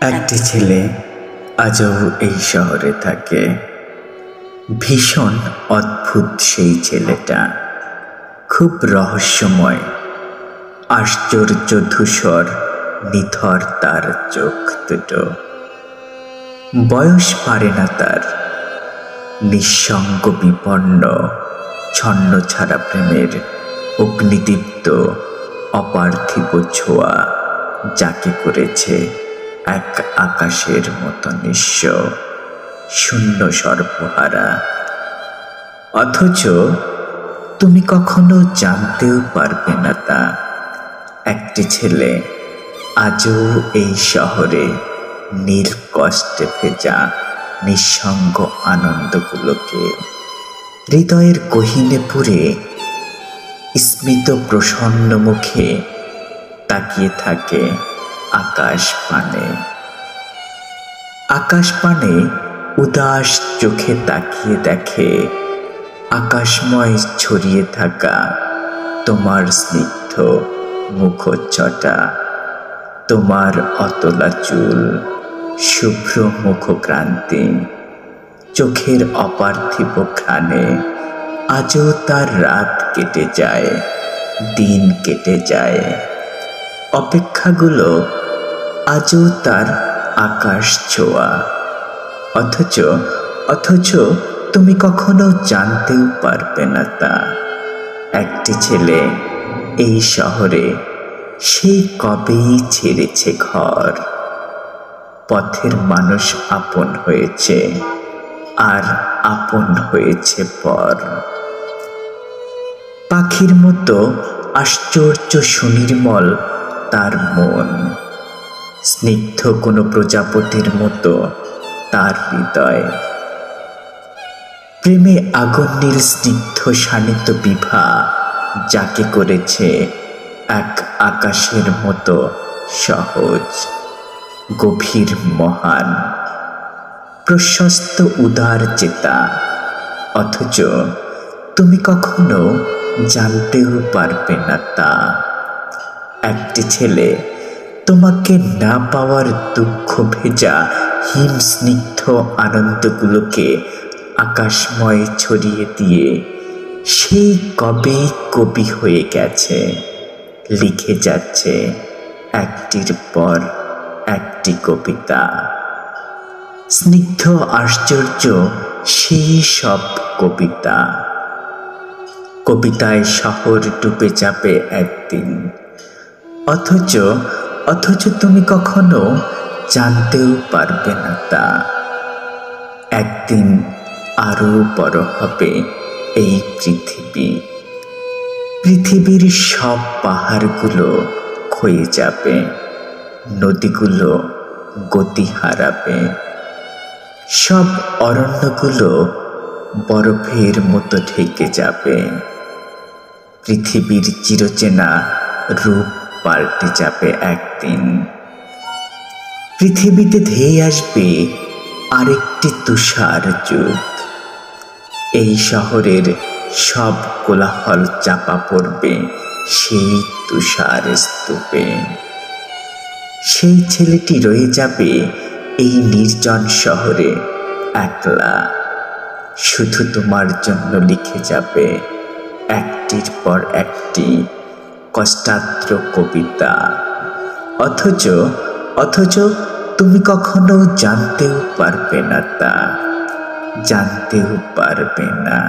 একটি ছেলে আজও এই শহরে থাকে। ভীষণ অদ্ভুত সেই ছেলেটা, খুব রহস্যময়, আশ্চর্য ধূসর নিথর তার চোখ দুটো। বয়স পারে না তার, নিঃসঙ্গ বিপন্ন ছন্ন ছাড়া প্রেমের অগ্নিদীপ্ত অপার্থিব ছোঁয়া যাকে করেছে এক আকাশের মতো নিঃস্ব শূন্য সর্বহারা। অথচ তুমি কখনো জানতেও পারবে না তা একটি ছেলে আজও এই শহরে নীল কষ্টে ভেজা নিঃসঙ্গ আনন্দগুলোকে হৃদয়ের গহীনে পুরে স্মিত প্রসন্ন মুখে তাকিয়ে থাকে আকাশ পানে। আকাশ পানে উদাস চোখে তাকিয়ে দেখে আকাশময় ছড়িয়ে থাকা তোমার স্নিগ্ধ মুখচ্ছটা, তোমার অতলা চুল, শুভ্র মুখক্রান্তি, চোখের অপার্থিব ঘ্রাণে আজও তার রাত কেটে যায়, দিন কেটে যায়। অপেক্ষাগুলো আজও তার আকাশ ছোঁয়া। অথচ তুমি কখনো জানতেও পারবে না তা একটি ছেলে এই শহরে সেই কবেই ছেড়েছে ঘর। পথের মানুষ আপন হয়েছে আর আপন হয়েছে পর। পাখির মতো আশ্চর্য সুনির্মল তার মন, স্নিগ্ধ কোনো প্রজাপতির মতো তার হৃদয়। প্রেমে আগুন নীল স্নিগ্ধ শানিত বিভা যাকে করেছে এক আকাশের মতো সহজ, গভীর, মহান, প্রশস্ত উদার চেতা। অথচ তুমি কখনো জানতেও পারবে না তা একটি ছেলে তোমাকে না পাওয়ার দুঃখ ভেজা হিম স্নিগ্ধ আনন্দগুলোকে আকাশময় ছড়িয়ে দিয়ে সেই কবেই কবি হয়ে গেছে, লিখে যাচ্ছে একটির পর একটি কবিতা। স্নিগ্ধ আশ্চর্য সেই সব কবিতা, কবিতায় শহর ডুবে যাবে একদিন। অথচ তুমি কখনো জানতেও পারবে না তা একদিন আরো বড় হবে এই পৃথিবীর সব পাহাড়গুলো ক্ষয়ে যাবে, নদীগুলো গতি হারাবে, সব অরণ্যগুলো বরফের মতো ঢেকে যাবে। পৃথিবীর চিরচেনা রূপ পাল্টে যাবে একদিন। পৃথিবীতে ধেয়ে আসবে আরেকটি তুষার যুগ। এই শহরের সব কোলাহল চাপা পড়বে সেই তুষার স্তূপে। সেই ছেলেটি রয়ে যাবে এই নির্জন শহরে একলা, শুধু তোমার জন্য লিখে যাবে একটির পর একটি কষ্টার্দ্র কবিতা। অথচ তুমি কখনো জানতেও পারবে না তা, জানতেও পারবে না।